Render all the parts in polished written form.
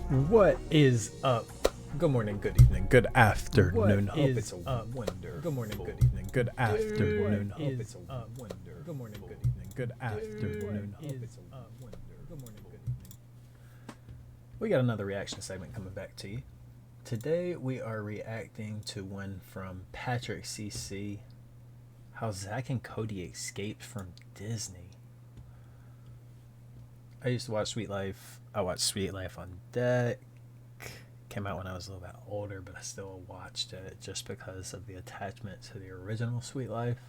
What is up? Good morning, good evening, good afternoon. What Hope is it's a up? wonder. Good morning, good evening, good afternoon. What Hope is it's a up? wonder. Good morning, good evening, good afternoon. What Hope is it's a up? wonder. Good morning, good evening. We got another reaction segment coming back to you. Today we are reacting to one from Patrick CC. How Zack and Cody escaped from Disney. I used to watch Sweet Life. I watched Sweet Life on Deck. Came out when I was a little bit older, but I still watched it just because of the attachment to the original Sweet Life.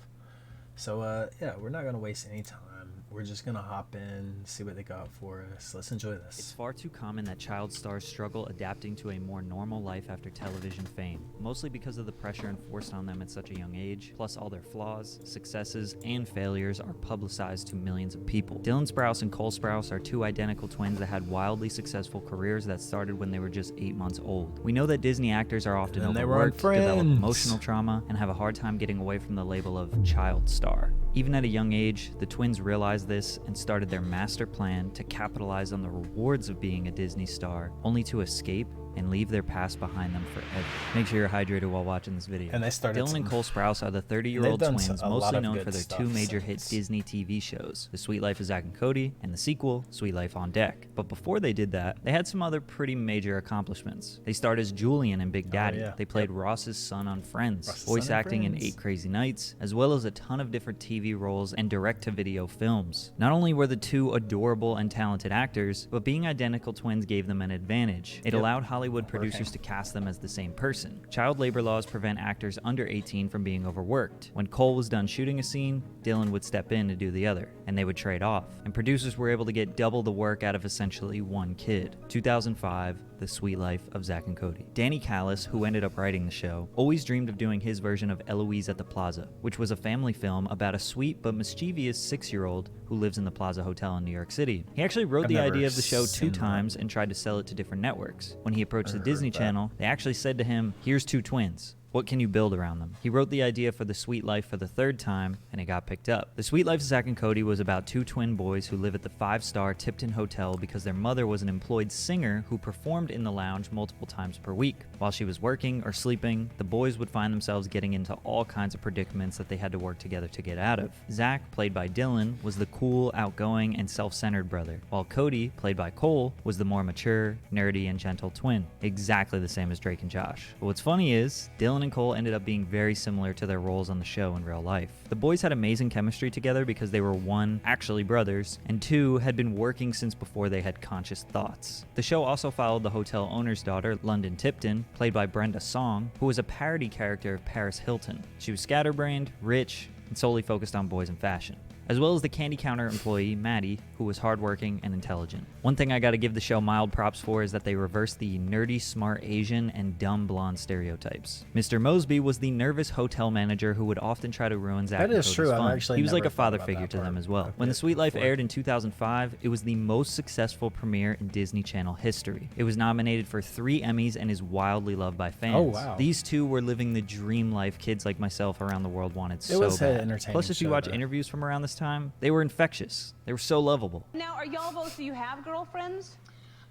So yeah, we're not gonna waste any time. We're just gonna hop in, see what they got for us. Let's enjoy It's this. far too common that child stars struggle adapting to a more normal life after television fame, mostly because of the pressure enforced on them at such a young age, plus all their flaws, successes, and failures are publicized to millions of people. Dylan Sprouse and Cole Sprouse are two identical twins that had wildly successful careers that started when they were just 8 months old. We know that Disney actors are often And they were on overworked, develop Friends. emotional trauma, and have a hard time getting away from the label of child star. Even at a young age, the twins realized this and started their master plan to capitalize on the rewards of being a Disney star, only to escape and leave their past behind them forever. Make sure you're hydrated while watching this video. And they started Dylan some- and Cole Sprouse are the 30-year-old They've done twins a lot mostly of known good for their stuff two major hit since. Disney TV shows, The Sweet Life of Zack and Cody and the sequel, Sweet Life on Deck. But before they did that, they had some other pretty major accomplishments. They starred as Julian in Big Daddy. yeah. They played Ross's son on Friends, Ross's voice son on acting in Friends. 8 Crazy Nights, as well as a ton of different TV roles and direct-to-video films. Not only were the two adorable and talented actors, but being identical twins gave them an advantage. It Yep. allowed Hollywood producers to cast them as the same person. Child labor laws prevent actors under 18 from being overworked. When Cole was done shooting a scene, Dylan would step in to do the other, and they would trade off. And producers were able to get double the work out of essentially one kid. 2005, The Sweet Life of Zack and Cody. Danny Callis, who ended up writing the show, always dreamed of doing his version of Eloise at the Plaza, which was a family film about a sweet but mischievous 6-year-old who lives in the Plaza Hotel in New York City. He actually wrote I've the never idea of the show 2 seen that. times and tried to sell it to different networks. When he approached the Heard Disney that. Channel, they actually said to him, "Here's 2 twins. What can you build around them?" He wrote the idea for The Sweet Life for the 3rd time, and it got picked up. The Sweet Life of Zack and Cody was about 2 twin boys who live at the 5-star Tipton Hotel because their mother was an employed singer who performed in the lounge multiple times per week. While she was working or sleeping, the boys would find themselves getting into all kinds of predicaments that they had to work together to get out of. Zack, played by Dylan, was the cool, outgoing, and self-centered brother, while Cody, played by Cole, was the more mature, nerdy, and gentle twin. Exactly the same as Drake and Josh. But what's funny is, Dylan and Cole ended up being very similar to their roles on the show in real life. The boys had amazing chemistry together because they were 1, actually brothers, and 2, had been working since before they had conscious thoughts. The show also followed the hotel owner's daughter, London Tipton, played by Brenda Song, who was a parody character of Paris Hilton. She was scatterbrained, rich, and solely focused on boys and fashion, as well as the candy counter employee, Maddie, who was hardworking and intelligent. One thing I gotta give the show mild props for is that they reversed the nerdy, smart Asian and dumb blonde stereotypes. Mr. Mosby was the nervous hotel manager who would often try to ruin Zack That and is Cody's true. I've fun. actually He was like never a father thought about figure that to them part as well. of When The it Sweet Life before. aired in 2005, it was the most successful premiere in Disney Channel history. It was nominated for 3 Emmys and is wildly loved by fans. Oh, wow. These two were living the dream life kids like myself around the world wanted so was an bad. entertaining Plus, if you show, watch though. interviews from around this time, they were infectious. They were so lovable. Now, are y'all both, do you have girlfriends?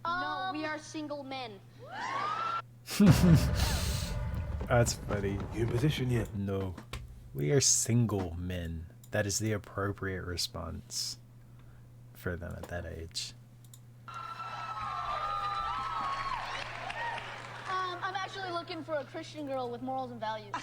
No, we are single men. That's funny. You in position yet? No. We are single men. That is the appropriate response for them at that age. I'm actually looking for a Christian girl with morals and values.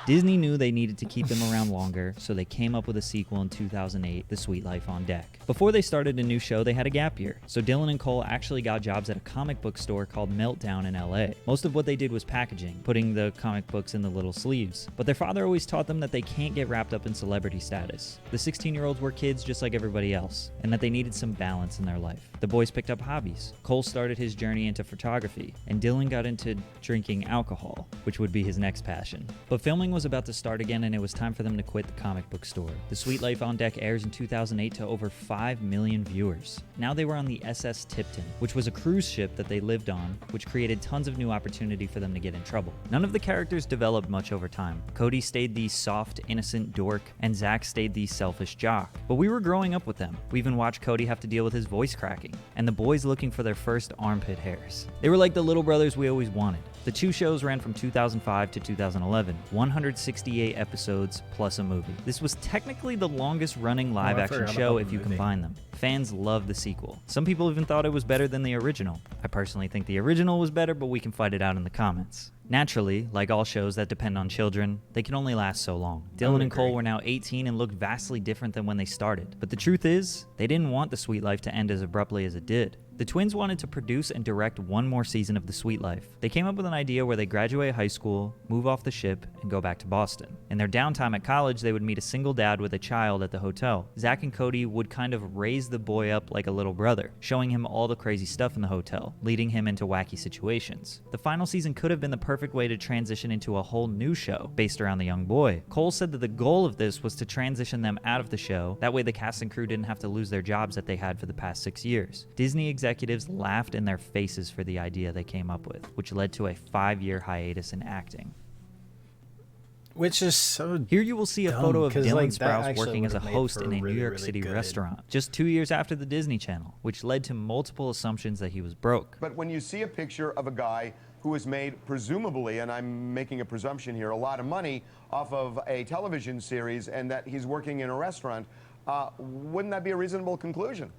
Disney knew they needed to keep them around longer, so they came up with a sequel in 2008, The Sweet Life on Deck. Before they started a new show, they had a gap year, so Dylan and Cole actually got jobs at a comic book store called Meltdown in LA. Most of what they did was packaging, putting the comic books in the little sleeves. But their father always taught them that they can't get wrapped up in celebrity status. The 16-year-olds were kids just like everybody else, and that they needed some balance in their life. The boys picked up hobbies. Cole started his journey into photography, and Dylan got into to drinking alcohol, which would be his next passion. But filming was about to start again, and it was time for them to quit the comic book store. The Suite Life on Deck airs in 2008 to over 5 million viewers. Now they were on the SS Tipton, which was a cruise ship that they lived on, which created tons of new opportunity for them to get in trouble. None of the characters developed much over time. Cody stayed the soft, innocent dork, and Zack stayed the selfish jock. But we were growing up with them. We even watched Cody have to deal with his voice cracking, and the boys looking for their first armpit hairs. They were like the little brothers we always wanted. The two shows ran from 2005 to 2011, 168 episodes plus a movie. This was technically the longest running live action show if you combine them. Fans loved the sequel. Some people even thought it was better than the original. I personally think the original was better, but we can fight it out in the comments. Naturally, like all shows that depend on children, they can only last so long. Dylan and Cole were now 18 and looked vastly different than when they started. But the truth is, they didn't want the Suite Life to end as abruptly as it did. The twins wanted to produce and direct one more season of The Suite Life. They came up with an idea where they graduate high school, move off the ship, and go back to Boston. In their downtime at college, they would meet a single dad with a child at the hotel. Zack and Cody would kind of raise the boy up like a little brother, showing him all the crazy stuff in the hotel, leading him into wacky situations. The final season could have been the perfect way to transition into a whole new show based around the young boy. Cole said that the goal of this was to transition them out of the show, that way the cast and crew didn't have to lose their jobs that they had for the past 6 years. Disney executives laughed in their faces for the idea they came up with, which led to a 5-year hiatus in acting. Which is so Here you will see a photo of Dylan like, Sprouse working as a host in a New York City good restaurant, just 2 years after the Disney Channel, which led to multiple assumptions that he was broke. But when you see a picture of a guy who has made, presumably, and I'm making a presumption here, a lot of money off of a television series and that he's working in a restaurant, wouldn't that be a reasonable conclusion?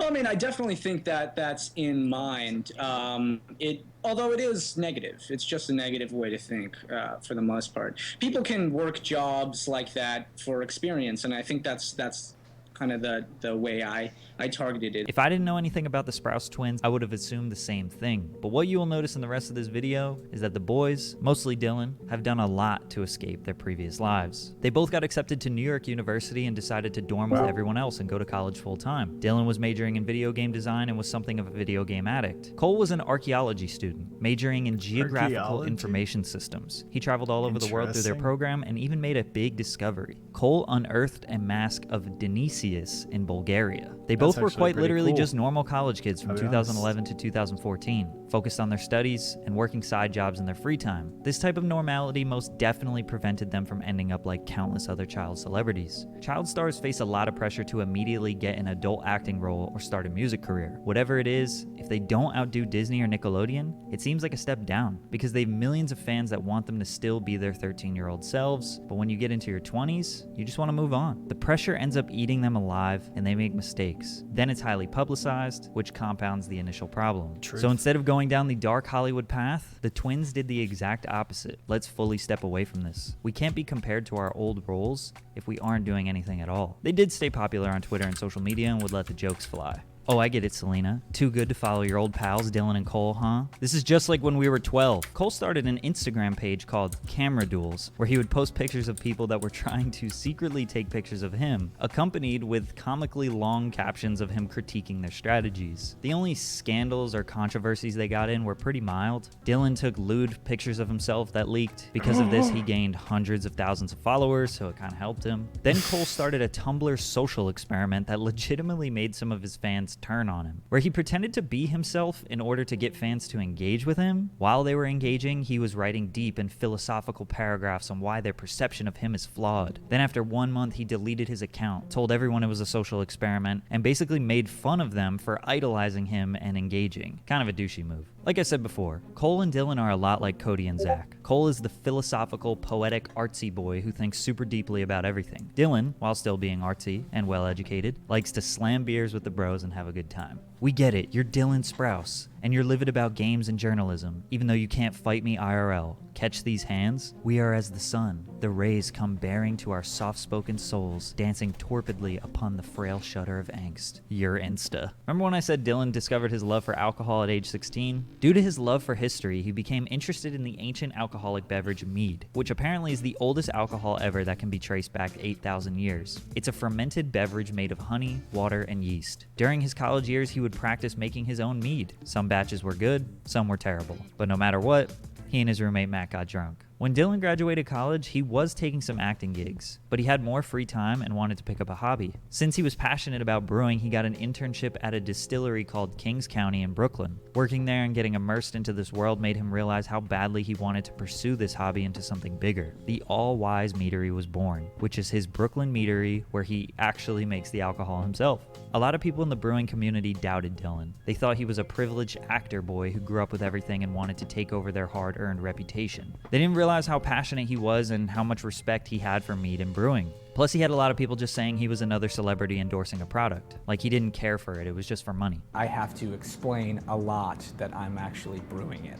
Well, I mean, I definitely think that that's in mind. Although it is negative, it's just a negative way to think for the most part. People can work jobs like that for experience, and I think that's kind of the way I targeted it. If I didn't know anything about the Sprouse twins, I would have assumed the same thing. But what you will notice in the rest of this video is that the boys, mostly Dylan, have done a lot to escape their previous lives. They both got accepted to New York University and decided to dorm with everyone else and go to college full time. Dylan was majoring in video game design and was something of a video game addict. Cole was an archaeology student, majoring in geographical information systems. He traveled all over the world through their program and even made a big discovery. Cole unearthed a mask of Dionysius in Bulgaria. They both were quite literally just normal college kids from 2011 to 2014, focused on their studies and working side jobs in their free time. This type of normality most definitely prevented them from ending up like countless other child celebrities. Child stars face a lot of pressure to immediately get an adult acting role or start a music career. Whatever it is, if they don't outdo Disney or Nickelodeon, it seems like a step down, because they have millions of fans that want them to still be their 13-year-old selves, but when you get into your 20s, you just want to move on. The pressure ends up eating them alive, and they make mistakes. Then it's highly publicized, which compounds the initial problem. So instead of going down the dark Hollywood path, the twins did the exact opposite. Let's fully step away from this. We can't be compared to our old roles if we aren't doing anything at all. They did stay popular on Twitter and social media and would let the jokes fly. Oh, I get it, Selena. Too good to follow your old pals, Dylan and Cole, huh? This is just like when we were 12. Cole started an Instagram page called Camera Duels, where he would post pictures of people that were trying to secretly take pictures of him, accompanied with comically long captions of him critiquing their strategies. The only scandals or controversies they got in were pretty mild. Dylan took lewd pictures of himself that leaked. Because of this, he gained hundreds of thousands of followers, so it kind of helped him. Then Cole started a Tumblr social experiment that legitimately made some of his fans turn on him, where he pretended to be himself in order to get fans to engage with him. While they were engaging, he was writing deep and philosophical paragraphs on why their perception of him is flawed. Then after 1 month, he deleted his account, told everyone it was a social experiment, and basically made fun of them for idolizing him and engaging. Kind of a douchey move. Like I said before, Cole and Dylan are a lot like Cody and Zack. Cole is the philosophical, poetic, artsy boy who thinks super deeply about everything. Dylan, while still being artsy and well-educated, likes to slam beers with the bros and have a good time. We get it, you're Dylan Sprouse, and you're livid about games and journalism, even though you can't fight me IRL. Catch these hands? We are as the sun. The rays come bearing to our soft-spoken souls, dancing torpidly upon the frail shudder of angst. You're Insta. Remember when I said Dylan discovered his love for alcohol at age 16? Due to his love for history, he became interested in the ancient alcoholic beverage mead, which apparently is the oldest alcohol ever that can be traced back 8,000 years. It's a fermented beverage made of honey, water, and yeast. During his college years, he would practice making his own mead. Some batches were good, some were terrible. But no matter what, he and his roommate Matt got drunk. When Dylan graduated college, he was taking some acting gigs, but he had more free time and wanted to pick up a hobby. Since he was passionate about brewing, he got an internship at a distillery called Kings County in Brooklyn. Working there and getting immersed into this world made him realize how badly he wanted to pursue this hobby into something bigger. The All-Wise Meadery was born, which is his Brooklyn meadery where he actually makes the alcohol himself. A lot of people in the brewing community doubted Dylan. They thought he was a privileged actor boy who grew up with everything and wanted to take over their hard-earned reputation. They didn't realize how passionate he was and how much respect he had for mead and brewing. Plus, he had a lot of people just saying he was another celebrity endorsing a product. Like he didn't care for it, it was just for money. I have to explain a lot that I'm actually brewing it,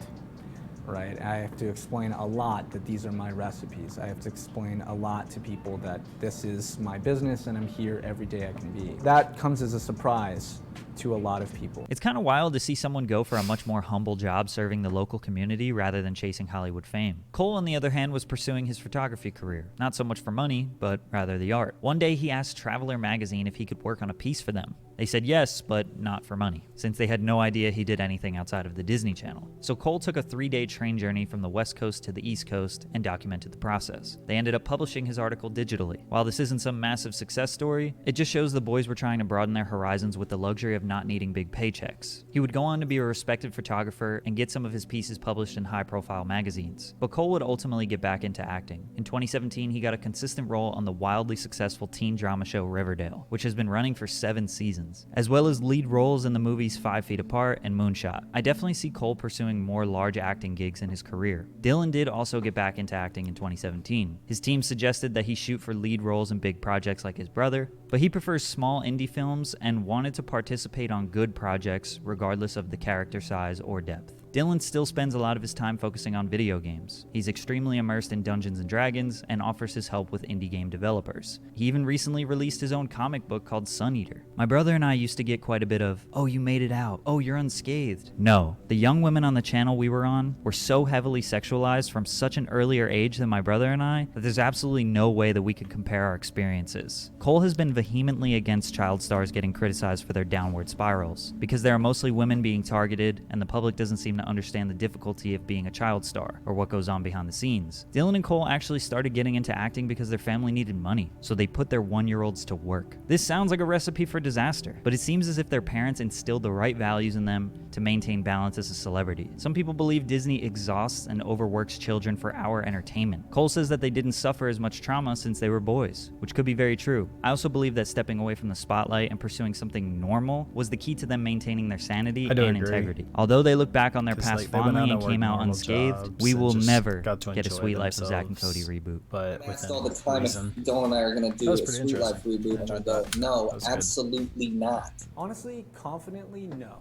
right? I have to explain a lot that these are my recipes. I have to explain a lot to people that this is my business and I'm here every day I can be. That comes as a surprise to a lot of people. It's kind of wild to see someone go for a much more humble job serving the local community rather than chasing Hollywood fame. Cole, on the other hand, was pursuing his photography career. Not so much for money, but rather the art. One day he asked Traveler magazine if he could work on a piece for them. They said yes, but not for money, since they had no idea he did anything outside of the Disney Channel. So Cole took a 3-day train journey from the West Coast to the East Coast and documented the process. They ended up publishing his article digitally. While this isn't some massive success story, it just shows the boys were trying to broaden their horizons with the luxury of not needing big paychecks. He would go on to be a respected photographer and get some of his pieces published in high-profile magazines. But Cole would ultimately get back into acting. In 2017, he got a consistent role on the wildly successful teen drama show Riverdale, which has been running for 7 seasons, as well as lead roles in the movies 5 Feet Apart and Moonshot. I definitely see Cole pursuing more large acting gigs in his career. Dylan did also get back into acting in 2017. His team suggested that he shoot for lead roles in big projects like his brother, but he prefers small indie films and wanted to participate on good projects regardless of the character size or depth. Dylan still spends a lot of his time focusing on video games. He's extremely immersed in Dungeons & Dragons and offers his help with indie game developers. He even recently released his own comic book called Sun Eater. My brother and I used to get quite a bit of, "Oh, you made it out. Oh, you're unscathed." No, the young women on the channel we were on were so heavily sexualized from such an earlier age than my brother and I that there's absolutely no way that we could compare our experiences. Cole has been vehemently against child stars getting criticized for their downward spirals, because there are mostly women being targeted and the public doesn't seem to understand the difficulty of being a child star or what goes on behind the scenes. Dylan and Cole actually started getting into acting because their family needed money, so they put their 1-year-olds to work. This sounds like a recipe for disaster, but it seems as if their parents instilled the right values in them to maintain balance as a celebrity. Some people believe Disney exhausts and overworks children for our entertainment. Cole says that they didn't suffer as much trauma since they were boys, which could be very true. I also believe that stepping away from the spotlight and pursuing something normal was the key to them maintaining their sanity and integrity. Although they look back on their past fondly and came out unscathed, we will never get a Sweet Life of Zack and Cody reboot. But That's all the time if Dylan and I are going to do a Sweet Life reboot, and we go, no, absolutely not. Honestly, confidently, no.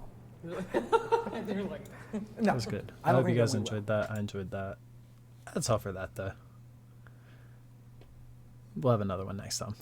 That was good. I hope you guys enjoyed that. I enjoyed that. That's all for that, though. We'll have another one next time.